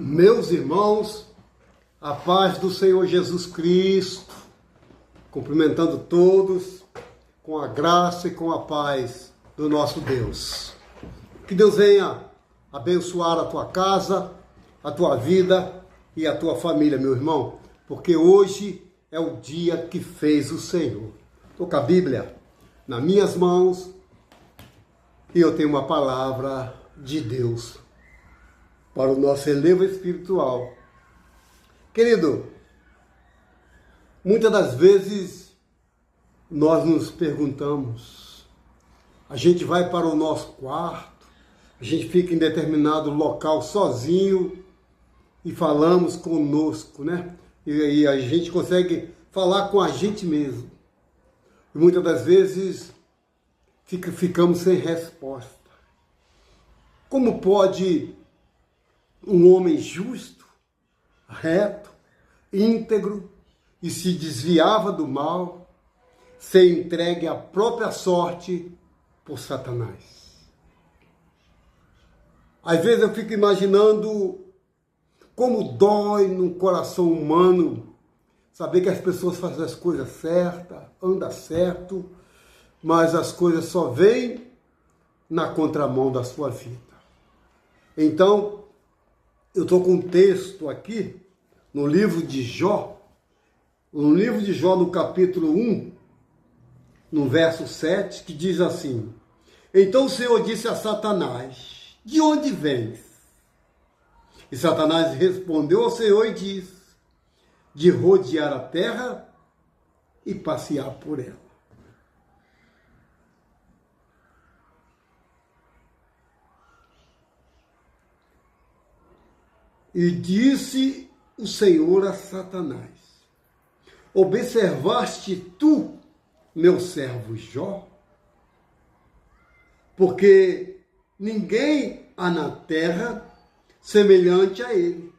Meus irmãos, a paz do Senhor Jesus Cristo, cumprimentando todos com a graça e com a paz do nosso Deus. Que Deus venha abençoar a tua casa, a tua vida e a tua família, meu irmão, porque hoje é o dia que fez o Senhor. Estou com a Bíblia nas minhas mãos e eu tenho uma palavra de Deus para o nosso relevo espiritual. Querido, muitas das vezes nós nos perguntamos, a gente vai para o nosso quarto, a gente fica em determinado local sozinho e falamos conosco, né? E a gente consegue falar com a gente mesmo. E muitas das vezes ficamos sem resposta. Como pode um homem justo, reto, íntegro e se desviava do mal, ser entregue à própria sorte por Satanás? Às vezes eu fico imaginando como dói no coração humano saber que as pessoas fazem as coisas certas, andam certo, mas as coisas só vêm na contramão da sua vida. Então, eu estou com um texto aqui, no livro de Jó, no capítulo 1, no verso 7, que diz assim: Então o Senhor disse a Satanás, de onde vens? E Satanás respondeu ao Senhor e disse, de rodear a terra e passear por ela. E disse o Senhor a Satanás, observaste tu, meu servo Jó? Porque ninguém há na terra semelhante a ele,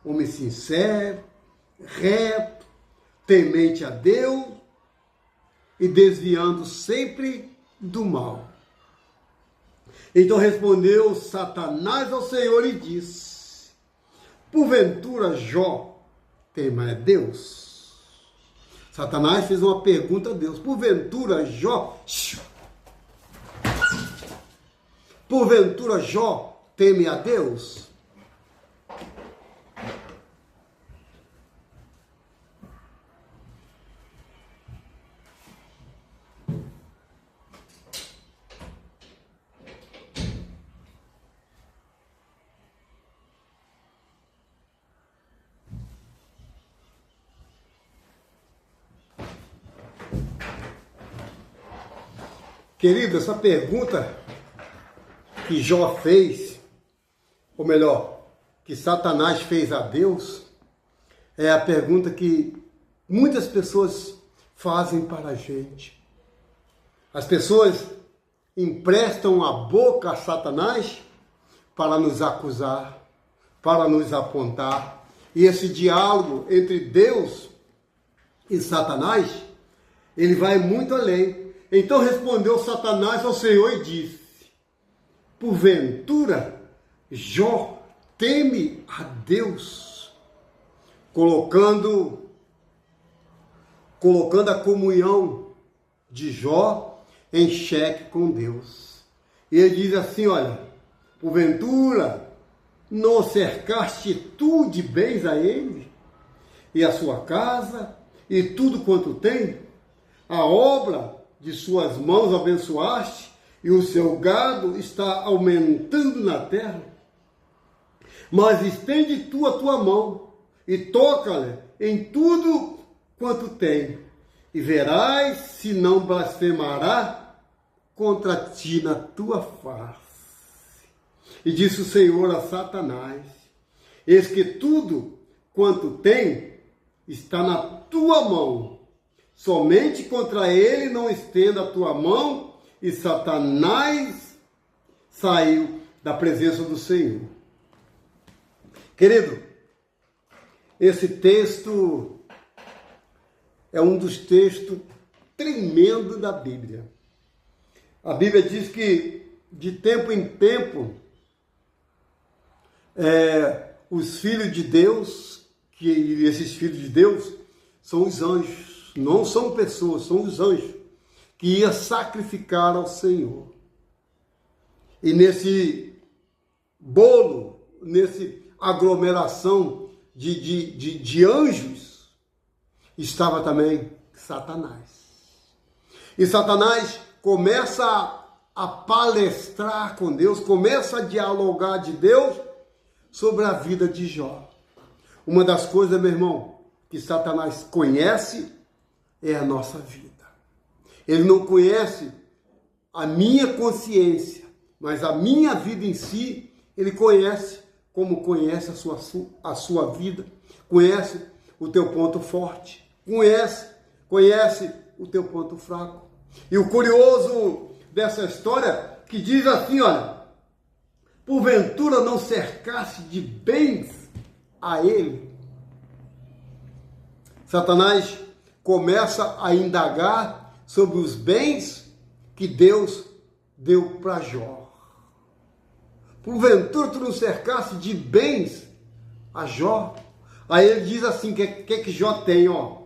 homem sincero, reto, temente a Deus e desviando sempre do mal. Então respondeu Satanás ao Senhor e disse, porventura Jó teme a Deus? Satanás fez uma pergunta a Deus. Porventura Jó teme a Deus? Querido, essa pergunta que Jó fez, ou melhor, que Satanás fez a Deus, é a pergunta que muitas pessoas fazem para a gente. As pessoas emprestam a boca a Satanás para nos acusar, para nos apontar. E esse diálogo entre Deus e Satanás, ele vai muito além. Então respondeu Satanás ao Senhor e disse, porventura Jó teme a Deus, colocando a comunhão de Jó em xeque com Deus. E ele diz assim, olha, porventura não cercaste tu de bens a ele, e a sua casa, e tudo quanto tem, a obra de suas mãos abençoaste, e o seu gado está aumentando na terra. Mas estende tu a tua mão, e toca-lhe em tudo quanto tem, e verás se não blasfemará contra ti na tua face. E disse o Senhor a Satanás, eis que tudo quanto tem está na tua mão, somente contra ele não estenda a tua mão. E Satanás saiu da presença do Senhor. Querido, esse texto é um dos textos tremendos da Bíblia. A Bíblia diz que de tempo em tempo os filhos de Deus, que esses filhos de Deus são os anjos, não são pessoas, são os anjos, que ia sacrificar ao Senhor. E nesse bolo, nesse aglomeração de anjos, estava também Satanás. E Satanás começa a palestrar com Deus, começa a dialogar de Deus sobre a vida de Jó. Uma das coisas, meu irmão, que Satanás conhece é a nossa vida. Ele não conhece a minha consciência, mas a minha vida em si, ele conhece como conhece a sua vida, conhece o teu ponto forte, conhece o teu ponto fraco. E o curioso dessa história, que diz assim, olha, porventura não cercasse de bens a ele. Satanás começa a indagar sobre os bens que Deus deu para Jó. Porventura tu não cercasse de bens a Jó? Aí ele diz assim, o que Jó tem, ó?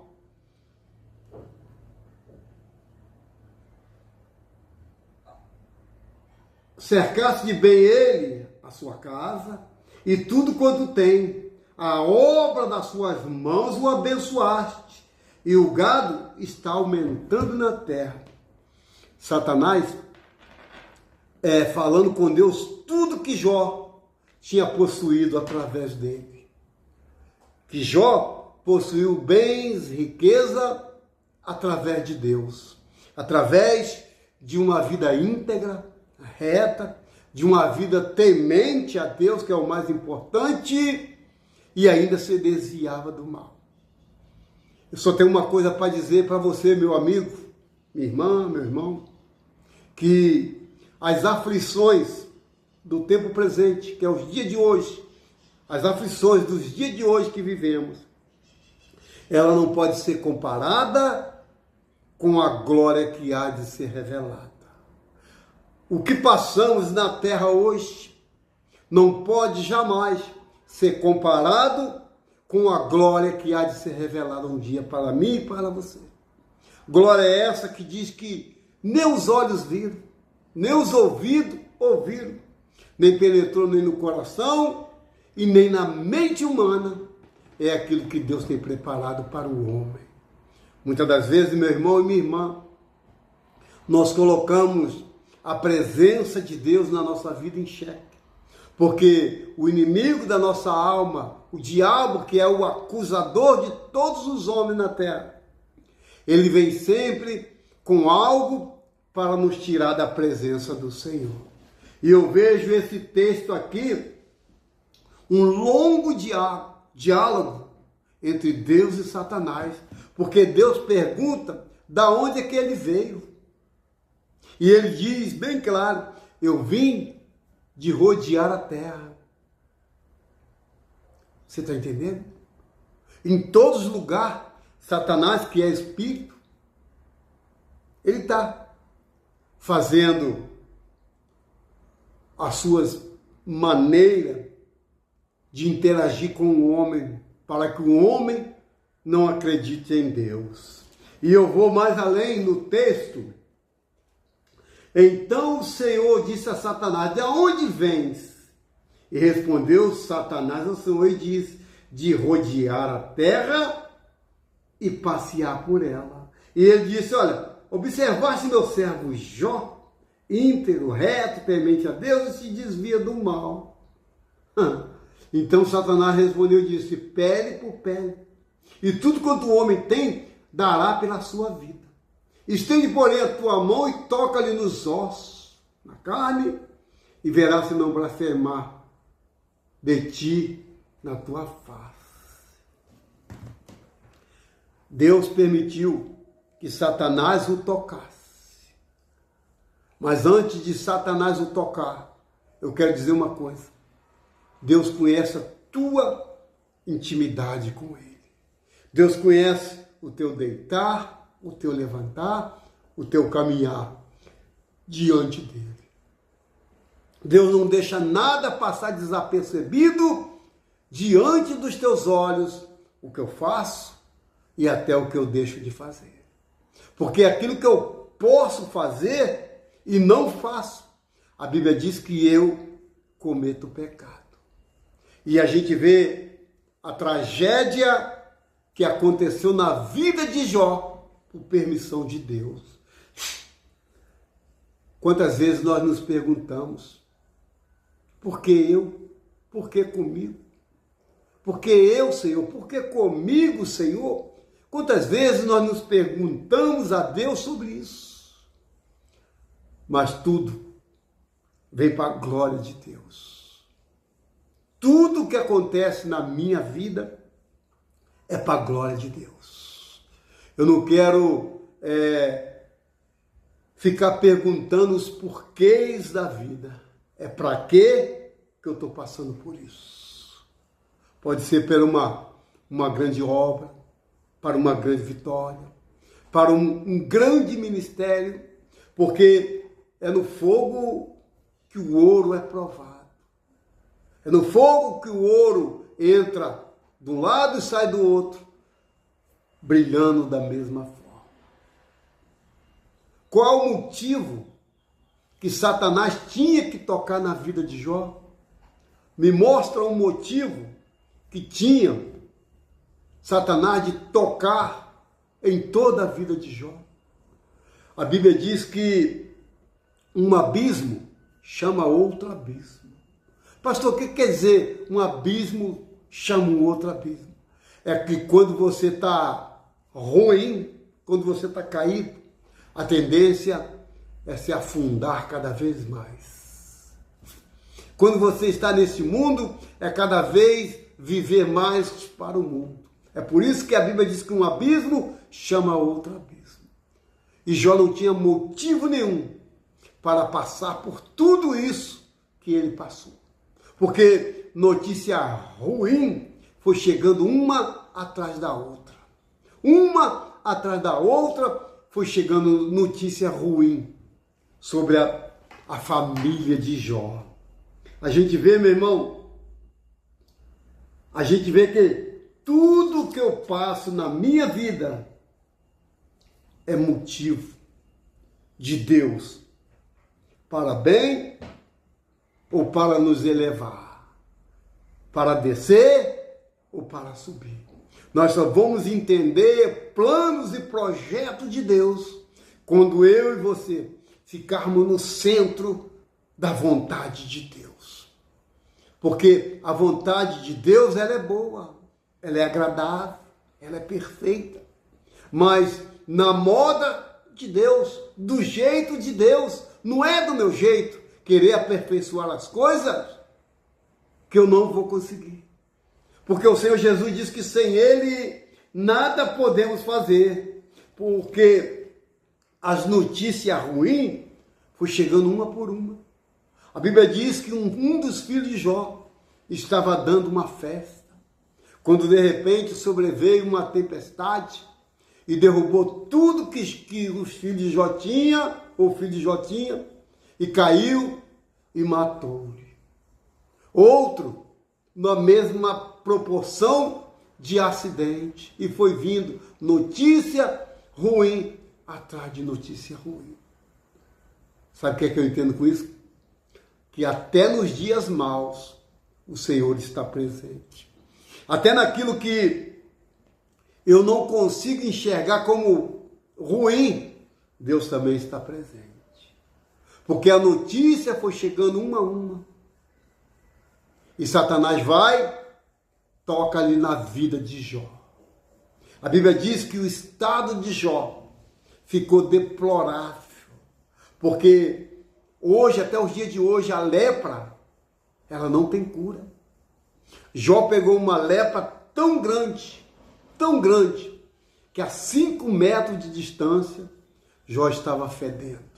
Cercasse de bem ele, a sua casa, e tudo quanto tem, a obra das suas mãos o abençoaste, e o gado está aumentando na terra. Satanás falando com Deus tudo que Jó tinha possuído através dele. Que Jó possuiu bens, riqueza, através de Deus. Através de uma vida íntegra, reta, de uma vida temente a Deus, que é o mais importante, e ainda se desviava do mal. Eu só tenho uma coisa para dizer para você, meu amigo, minha irmã, meu irmão, que as aflições do tempo presente, que é os dias de hoje, as aflições dos dias de hoje que vivemos, ela não pode ser comparada com a glória que há de ser revelada. O que passamos na terra hoje não pode jamais ser comparado com a glória que há de ser revelada um dia para mim e para você. Glória é essa que diz que nem os olhos viram, nem os ouvidos ouviram, nem penetrou nem no coração e nem na mente humana, é aquilo que Deus tem preparado para o homem. Muitas das vezes, meu irmão e minha irmã, nós colocamos a presença de Deus na nossa vida em xeque, porque o inimigo da nossa alma, o diabo, que é o acusador de todos os homens na terra, ele vem sempre com algo para nos tirar da presença do Senhor. E eu vejo esse texto aqui, um longo diálogo entre Deus e Satanás, porque Deus pergunta da onde é que ele veio. E ele diz bem claro, eu vim de rodear a terra. Você está entendendo? Em todos os lugares, Satanás, que é espírito, ele está fazendo as suas maneiras de interagir com o homem, para que o homem não acredite em Deus. E eu vou mais além no texto. Então o Senhor disse a Satanás, de onde vens? E respondeu Satanás ao Senhor e disse, de rodear a terra e passear por ela. E ele disse, olha, observaste meu servo Jó, íntegro, reto, temente a Deus e se desvia do mal. Então Satanás respondeu e disse, pele por pele, e tudo quanto o homem tem, dará pela sua vida. Estende, porém, a tua mão e toca-lhe nos ossos, na carne, e verás se não blasfemar de ti na tua face. Deus permitiu que Satanás o tocasse. Mas antes de Satanás o tocar, eu quero dizer uma coisa. Deus conhece a tua intimidade com Ele. Deus conhece o teu deitar, o teu levantar, o teu caminhar diante dEle. Deus não deixa nada passar desapercebido diante dos teus olhos o que eu faço e até o que eu deixo de fazer. Porque aquilo que eu posso fazer e não faço, a Bíblia diz que eu cometo pecado. E a gente vê a tragédia que aconteceu na vida de Jó por permissão de Deus. Quantas vezes nós nos perguntamos, por que eu? Por que comigo? Por que eu, Senhor? Por que comigo, Senhor? Quantas vezes nós nos perguntamos a Deus sobre isso? Mas tudo vem para a glória de Deus. Tudo que acontece na minha vida é para a glória de Deus. Eu não quero ficar perguntando os porquês da vida. É para quê que eu estou passando por isso? Pode ser por uma grande obra, para uma grande vitória, para um grande ministério, porque é no fogo que o ouro é provado. É no fogo que o ouro entra de um lado e sai do outro, brilhando da mesma forma. Qual o motivo que Satanás tinha que tocar na vida de Jó? Me mostra um motivo que tinha Satanás de tocar em toda a vida de Jó. A Bíblia diz que um abismo chama outro abismo. Pastor, o que quer dizer um abismo chama um outro abismo? É que quando você está ruim, quando você está caído, a tendência é se afundar cada vez mais. Quando você está nesse mundo, é cada vez viver mais para o mundo. É por isso que a Bíblia diz que um abismo chama outro abismo. E Jó não tinha motivo nenhum para passar por tudo isso que ele passou. Porque notícia ruim foi chegando uma atrás da outra. Uma atrás da outra foi chegando notícia ruim sobre a família de Jó. A gente vê, meu irmão, a gente vê que tudo que eu passo na minha vida é motivo de Deus para bem ou para nos elevar, para descer ou para subir. Nós só vamos entender planos e projetos de Deus quando eu e você ficarmos no centro da vontade de Deus. Porque a vontade de Deus, ela é boa, ela é agradável, ela é perfeita. Mas na moda de Deus, do jeito de Deus, não é do meu jeito querer aperfeiçoar as coisas que eu não vou conseguir. Porque o Senhor Jesus diz que sem Ele nada podemos fazer, porque as notícias ruins foi chegando uma por uma. A Bíblia diz que um dos filhos de Jó estava dando uma festa, quando de repente sobreveio uma tempestade e derrubou tudo que os filhos de Jó tinham, ou o filho de Jó tinha, e caiu e matou-lhe. Outro, na mesma proporção de acidente, e foi vindo notícia ruim atrás de notícia ruim. Sabe o que é que eu entendo com isso? Que até nos dias maus o Senhor está presente. Até naquilo que eu não consigo enxergar como ruim, Deus também está presente. Porque a notícia foi chegando uma a uma. E Satanás vai, toca ali na vida de Jó. A Bíblia diz que o estado de Jó ficou deplorável. Porque hoje, até os dias de hoje, a lepra, ela não tem cura. Jó pegou uma lepra tão grande, que a 5 metros de distância, Jó estava fedendo.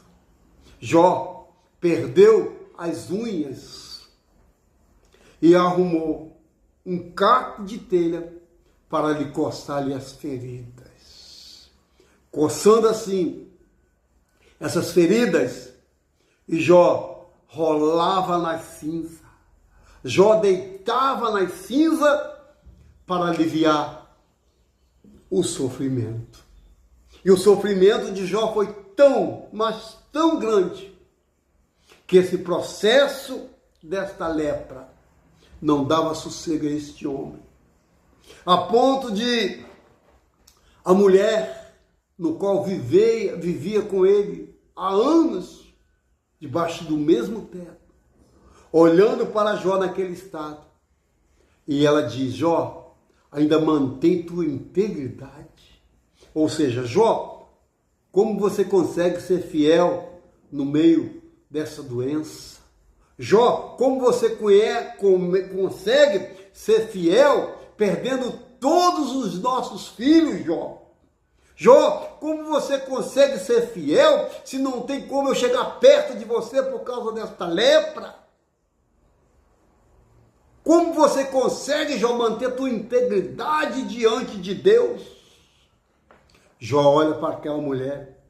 Jó perdeu as unhas e arrumou um caco de telha para lhe coçar-lhe as feridas. Coçando assim essas feridas, e Jó rolava na cinza, Jó deitava nas cinzas para aliviar o sofrimento. E o sofrimento de Jó foi tão, mas tão grande, que esse processo desta lepra não dava sossego a este homem. A ponto de a mulher, no qual vivia com ele há anos, debaixo do mesmo teto, olhando para Jó naquele estado, e ela diz: Jó, ainda mantém tua integridade. Ou seja, Jó, como você consegue ser fiel no meio dessa doença? Jó, como você consegue ser fiel perdendo todos os nossos filhos, Jó? Jó, como você consegue ser fiel se não tem como eu chegar perto de você por causa desta lepra? Como você consegue, Jó, manter tua integridade diante de Deus? Jó olha para aquela mulher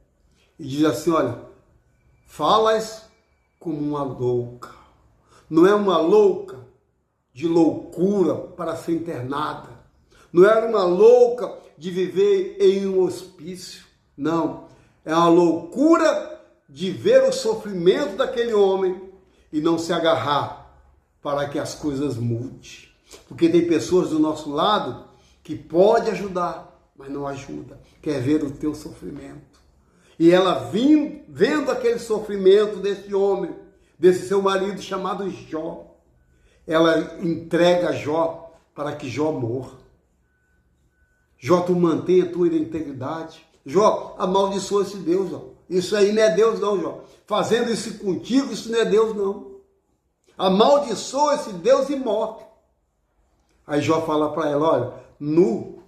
e diz assim: olha, falas como uma louca. Não é uma louca de loucura para ser internada. Não era uma louca de viver em um hospício. Não. É uma loucura de ver o sofrimento daquele homem e não se agarrar para que as coisas mudem. Porque tem pessoas do nosso lado que pode ajudar, mas não ajuda. Quer ver o teu sofrimento. E ela vendo aquele sofrimento desse homem, desse seu marido chamado Jó, ela entrega Jó para que Jó morra. Jó, tu mantenha a tua integridade. Jó, amaldiçoa esse Deus, Jó. Isso aí não é Deus não, Jó. Fazendo isso contigo, isso não é Deus não. Amaldiçoa esse Deus e morre. Aí Jó fala para ela: olha, nu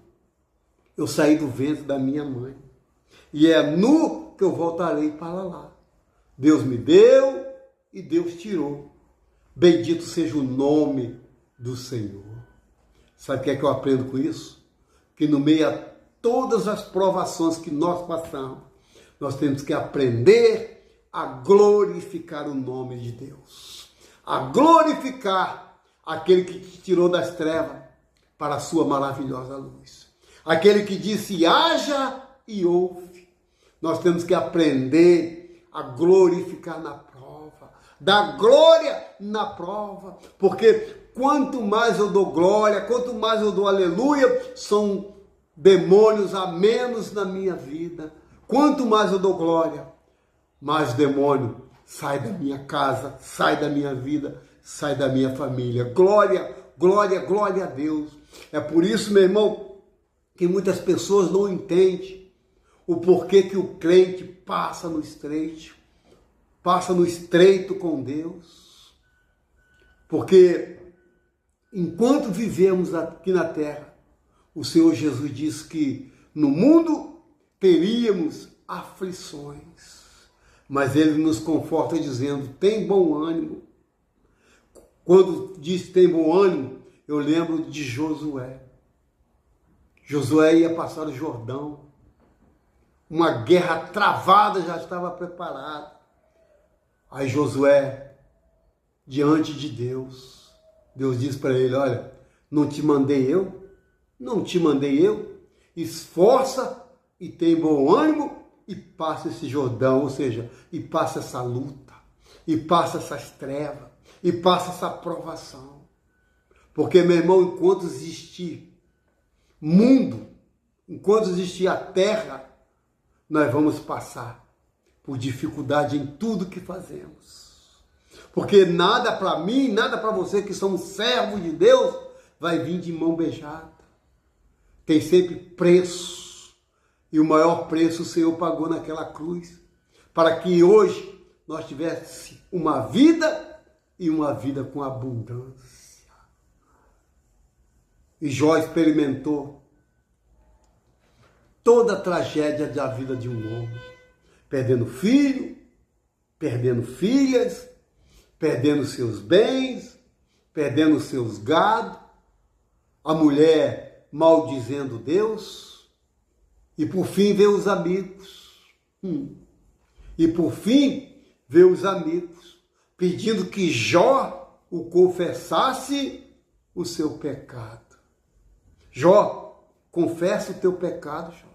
eu saí do ventre da minha mãe, e é nu que eu voltarei para lá. Deus me deu e Deus tirou. Bendito seja o nome do Senhor. Sabe o que é que eu aprendo com isso? Que no meio a todas as provações que nós passamos, nós temos que aprender a glorificar o nome de Deus. A glorificar aquele que te tirou das trevas para a sua maravilhosa luz. Aquele que disse: haja e ouve. Nós temos que aprender a glorificar na prova, dar glória na prova, porque quanto mais eu dou glória, quanto mais eu dou aleluia, são demônios a menos na minha vida. Quanto mais eu dou glória, mais demônio sai da minha casa, sai da minha vida, sai da minha família. Glória, glória, glória a Deus. É por isso, meu irmão, que muitas pessoas não entendem o porquê que o crente passa no estreito com Deus. Porque enquanto vivemos aqui na terra, o Senhor Jesus disse que no mundo teríamos aflições, mas Ele nos conforta dizendo: tem bom ânimo. Quando diz tem bom ânimo, eu lembro de Josué. Josué ia passar o Jordão, uma guerra travada já estava preparada. Aí Josué, diante de Deus, Deus diz para ele: olha, não te mandei eu? Não te mandei eu? Esforça e tem bom ânimo e passa esse Jordão, ou seja, e passa essa luta, e passa essas trevas, e passa essa provação. Porque, meu irmão, enquanto existir mundo, enquanto existir a terra, nós vamos passar por dificuldade em tudo que fazemos. Porque nada para mim, nada para você que somos servos de Deus, vai vir de mão beijada. Tem sempre preço. E o maior preço o Senhor pagou naquela cruz, para que hoje nós tivéssemos uma vida e uma vida com abundância. E Jó experimentou toda a tragédia da vida de um homem, perdendo filho, perdendo filhas, perdendo seus bens, perdendo seus gados, a mulher maldizendo Deus, e por fim veio os amigos. E por fim veio os amigos, pedindo que Jó o confessasse o seu pecado. Jó, confessa o teu pecado, Jó.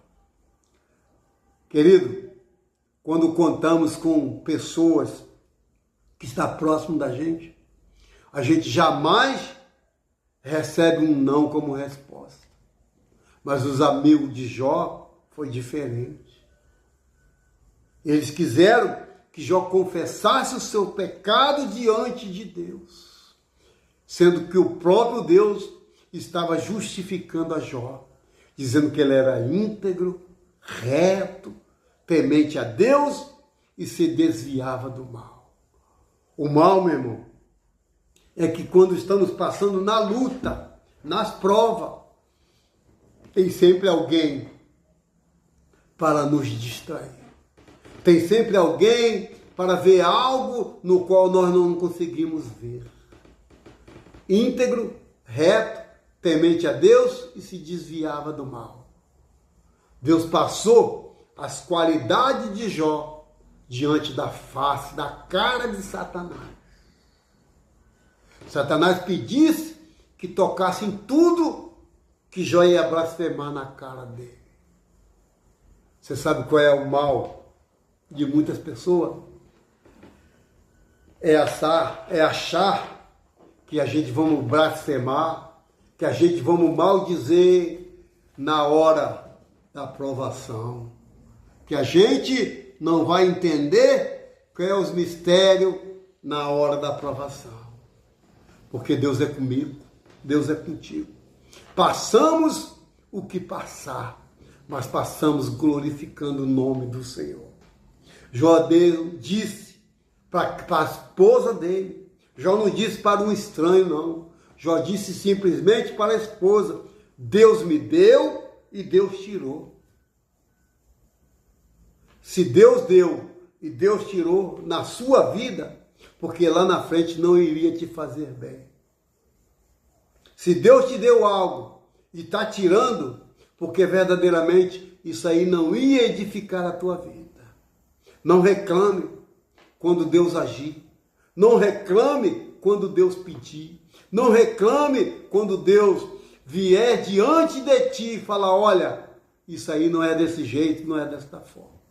Querido, quando contamos com pessoas que estão próximo da gente, a gente jamais recebe um não como resposta. Mas os amigos de Jó foi diferente. Eles quiseram que Jó confessasse o seu pecado diante de Deus, sendo que o próprio Deus estava justificando a Jó, dizendo que ele era íntegro, reto, temente a Deus e se desviava do mal. O mal, meu irmão, é que quando estamos passando na luta, nas provas, tem sempre alguém para nos distrair. Tem sempre alguém para ver algo no qual nós não conseguimos ver. Íntegro, reto, temente a Deus e se desviava do mal. Deus passou as qualidades de Jó diante da face, da cara de Satanás. Satanás pedisse que tocasse em tudo que Jó ia blasfemar na cara dele. Você sabe qual é o mal de muitas pessoas? É achar que a gente vamos blasfemar, que a gente vamos maldizer na hora da provação, que a gente não vai entender qual é os mistérios na hora da provação. Porque Deus é comigo, Deus é contigo. Passamos o que passar, mas passamos glorificando o nome do Senhor. Jó disse para a esposa dele, Jó não disse para um estranho, não. Jó disse simplesmente para a esposa: Deus me deu e Deus tirou. Se Deus deu e Deus tirou na sua vida, porque lá na frente não iria te fazer bem. Se Deus te deu algo e está tirando, porque verdadeiramente isso aí não ia edificar a tua vida. Não reclame quando Deus agir. Não reclame quando Deus pedir. Não reclame quando Deus vier diante de ti e falar: olha, isso aí não é desse jeito, não é desta forma.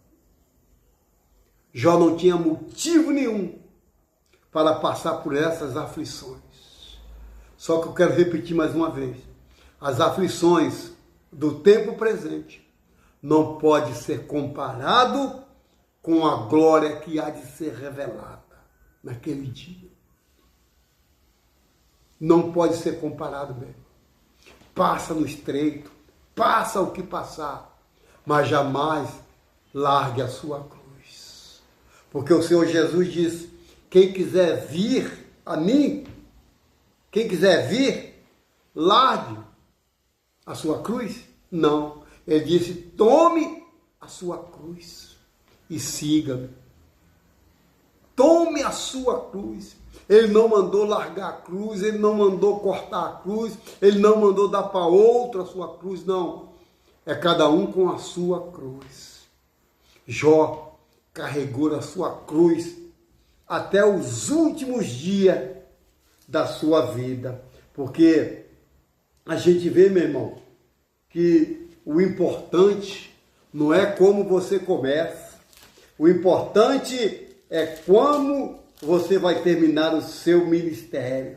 Jó não tinha motivo nenhum para passar por essas aflições. Só que eu quero repetir mais uma vez. As aflições do tempo presente não pode ser comparado com a glória que há de ser revelada naquele dia. Não pode ser comparado mesmo. Passa no estreito, passa o que passar, mas jamais largue a sua cruz. Porque o Senhor Jesus disse: quem quiser vir a mim, quem quiser vir, largue a sua cruz. Não, ele disse: tome a sua cruz e siga-me. Tome a sua cruz. Ele não mandou largar a cruz, ele não mandou cortar a cruz, ele não mandou dar para outro a sua cruz, não. É cada um com a sua cruz. Jó carregou a sua cruz até os últimos dias da sua vida. Porque a gente vê, meu irmão, que o importante não é como você começa. O importante é como você vai terminar o seu ministério.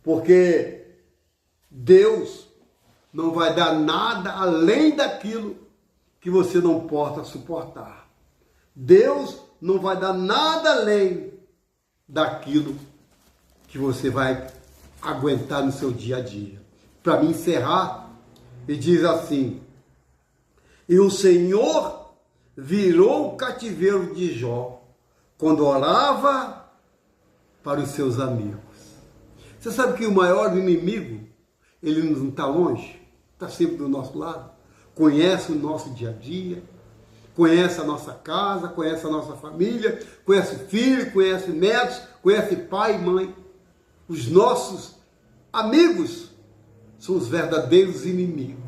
Porque Deus não vai dar nada além daquilo que você não possa suportar. Deus não vai dar nada além daquilo que você vai aguentar no seu dia a dia. Para me encerrar, ele diz assim: e o Senhor virou o cativeiro de Jó quando orava para os seus amigos. Você sabe que o maior inimigo, ele não está longe, está sempre do nosso lado, conhece o nosso dia a dia, conhece a nossa casa, conhece a nossa família, conhece filho, conhece netos, conhece pai e mãe. Os nossos amigos são os verdadeiros inimigos.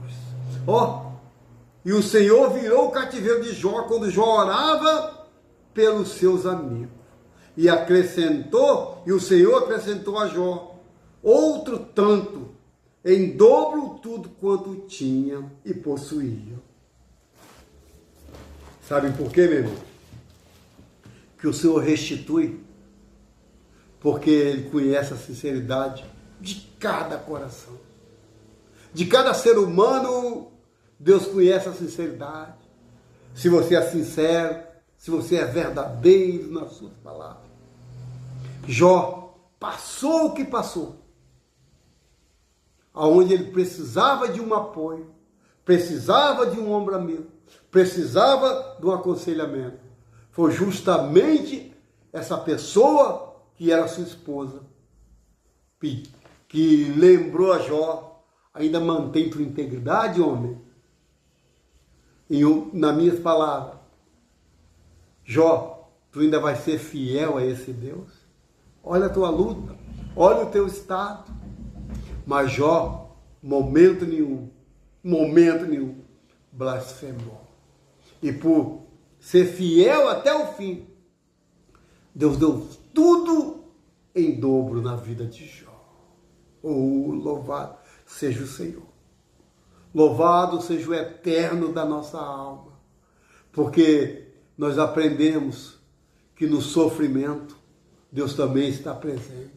E o Senhor virou o cativeiro de Jó quando Jó orava pelos seus amigos. E acrescentou, e o Senhor acrescentou a Jó outro tanto, em dobro tudo quanto tinha e possuía. Sabe por quê, meu irmão? Que o Senhor restitui, porque Ele conhece a sinceridade de cada coração. De cada ser humano, Deus conhece a sinceridade. Se você é sincero, se você é verdadeiro nas suas palavras. Jó passou o que passou, aonde ele precisava de um apoio, precisava de um ombro amigo, precisava de um aconselhamento. Foi justamente essa pessoa que era sua esposa, que lembrou a Jó: ainda mantém tua integridade, homem? E nas minhas palavras, Jó, tu ainda vai ser fiel a esse Deus? Olha a tua luta, olha o teu estado. Mas Jó, momento nenhum, blasfemou. E por ser fiel até o fim, Deus deu tudo em dobro na vida de Jó. Oh, louvado seja o Senhor. Louvado seja o eterno da nossa alma. Porque nós aprendemos que no sofrimento, Deus também está presente.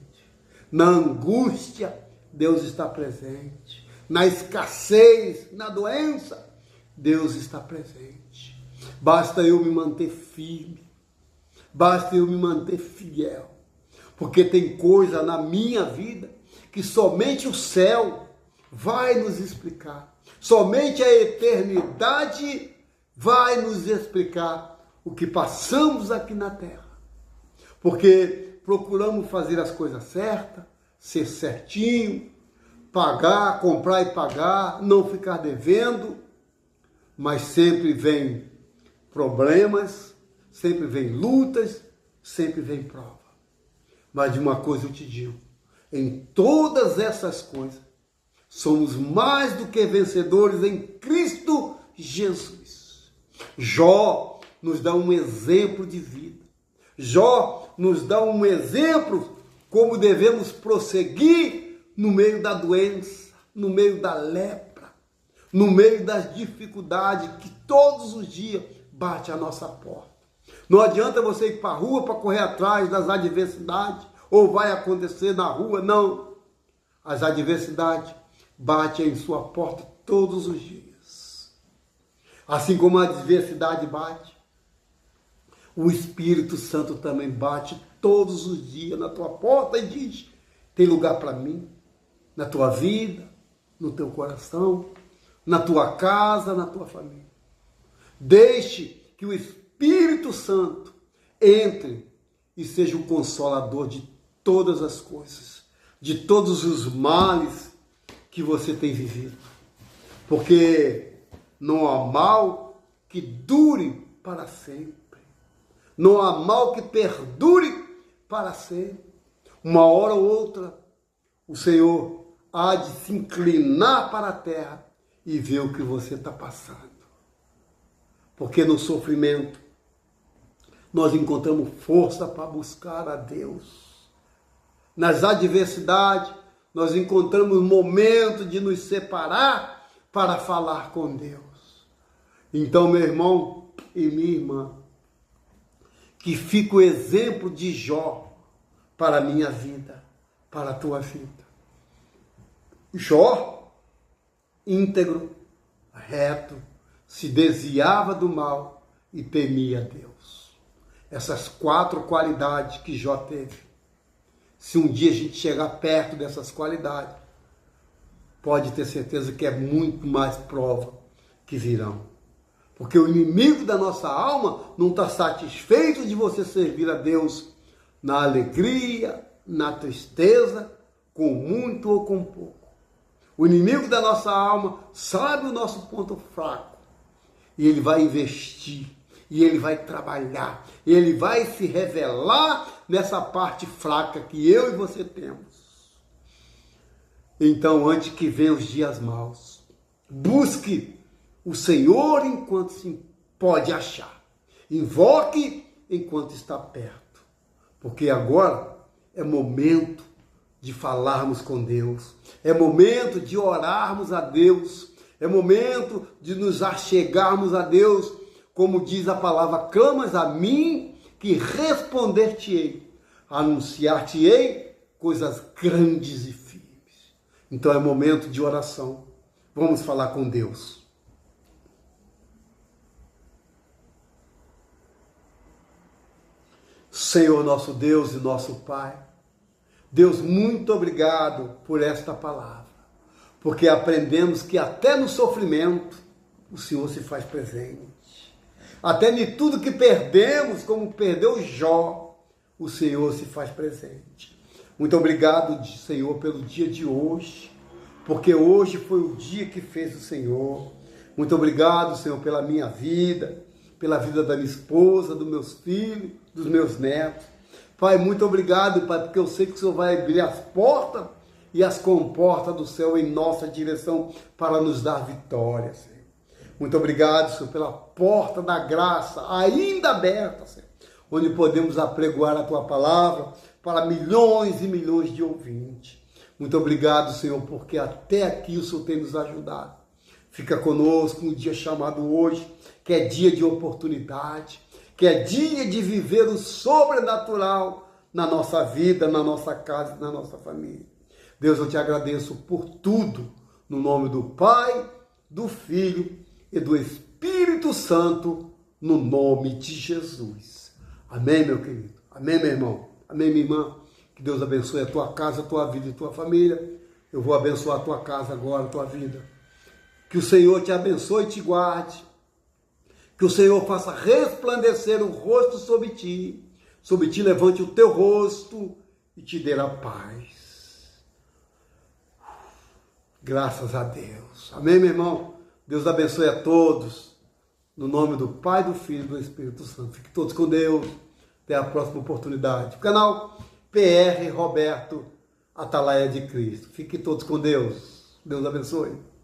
Na angústia, Deus está presente. Na escassez, na doença, Deus está presente. Basta eu me manter firme. Basta eu me manter fiel. Porque tem coisa na minha vida que somente o céu vai nos explicar. Somente a eternidade vai nos explicar o que passamos aqui na terra. Porque procuramos fazer as coisas certas, ser certinho, pagar, comprar e pagar, não ficar devendo, mas sempre vem problemas, sempre vem lutas, sempre vem prova. Mas de uma coisa eu te digo: em todas essas coisas, somos mais do que vencedores em Cristo Jesus. Jó nos dá um exemplo de vida. Jó nos dá um exemplo como devemos prosseguir no meio da doença, no meio da lepra, no meio das dificuldades que todos os dias bate à nossa porta. Não adianta você ir para a rua para correr atrás das adversidades, ou vai acontecer na rua, não. As adversidades batem em sua porta todos os dias. Assim como a adversidade bate, o Espírito Santo também bate todos os dias na tua porta e diz: tem lugar para mim, na tua vida, no teu coração, na tua casa, na tua família. Deixe que o Espírito Santo entre e seja o consolador de todas as coisas, de todos os males que você tem vivido. Porque não há mal que dure para sempre. Não há mal que perdure para sempre. Uma hora ou outra, o Senhor há de se inclinar para a terra e ver o que você está passando. Porque no sofrimento, nós encontramos força para buscar a Deus. Nas adversidades, nós encontramos momento de nos separar para falar com Deus. Então, meu irmão e minha irmã, que fica o exemplo de Jó para a minha vida, para a tua vida. Jó, íntegro, reto, se desviava do mal e temia a Deus. Essas 4 qualidades que Jó teve. Se um dia a gente chegar perto dessas qualidades, pode ter certeza que é muito mais prova que virão. Porque o inimigo da nossa alma não está satisfeito de você servir a Deus na alegria, na tristeza, com muito ou com pouco. O inimigo da nossa alma sabe o nosso ponto fraco. E ele vai investir, e ele vai trabalhar, e ele vai se revelar nessa parte fraca que eu e você temos. Então, antes que venham os dias maus, busque o Senhor enquanto se pode achar. Invoque enquanto está perto. Porque agora é momento de falarmos com Deus, é momento de orarmos a Deus, é momento de nos achegarmos a Deus, como diz a palavra: clamas a mim, que responder-te-ei, anunciar-te-ei coisas grandes e firmes. Então é momento de oração. Vamos falar com Deus. Senhor nosso Deus e nosso Pai, Deus, muito obrigado por esta palavra, porque aprendemos que até no sofrimento o Senhor se faz presente. Até em tudo que perdemos, como perdeu Jó, o Senhor se faz presente. Muito obrigado, Senhor, pelo dia de hoje, porque hoje foi o dia que fez o Senhor. Muito obrigado, Senhor, pela minha vida, pela vida da minha esposa, dos meus filhos, dos meus netos. Pai, muito obrigado, Pai, porque eu sei que o Senhor vai abrir as portas e as comportas do céu em nossa direção para nos dar vitória, Senhor. Muito obrigado, Senhor, pela porta da graça ainda aberta, Senhor, onde podemos apregoar a Tua palavra para milhões e milhões de ouvintes. Muito obrigado, Senhor, porque até aqui o Senhor tem nos ajudado. Fica conosco um dia chamado hoje, que é dia de oportunidade, que é dia de viver o sobrenatural na nossa vida, na nossa casa, na nossa família. Deus, eu te agradeço por tudo, no nome do Pai, do Filho e do Espírito Santo, no nome de Jesus. Amém, meu querido? Amém, meu irmão? Amém, minha irmã? Que Deus abençoe a tua casa, a tua vida e a tua família. Eu vou abençoar a tua casa agora, a tua vida. Que o Senhor te abençoe e te guarde. Que o Senhor faça resplandecer o rosto sobre ti levante o teu rosto e te dê a paz. Graças a Deus. Amém, meu irmão? Deus abençoe a todos. No nome do Pai, do Filho e do Espírito Santo. Fiquem todos com Deus. Até a próxima oportunidade. O canal PR Roberto Atalaia de Cristo. Fiquem todos com Deus. Deus abençoe.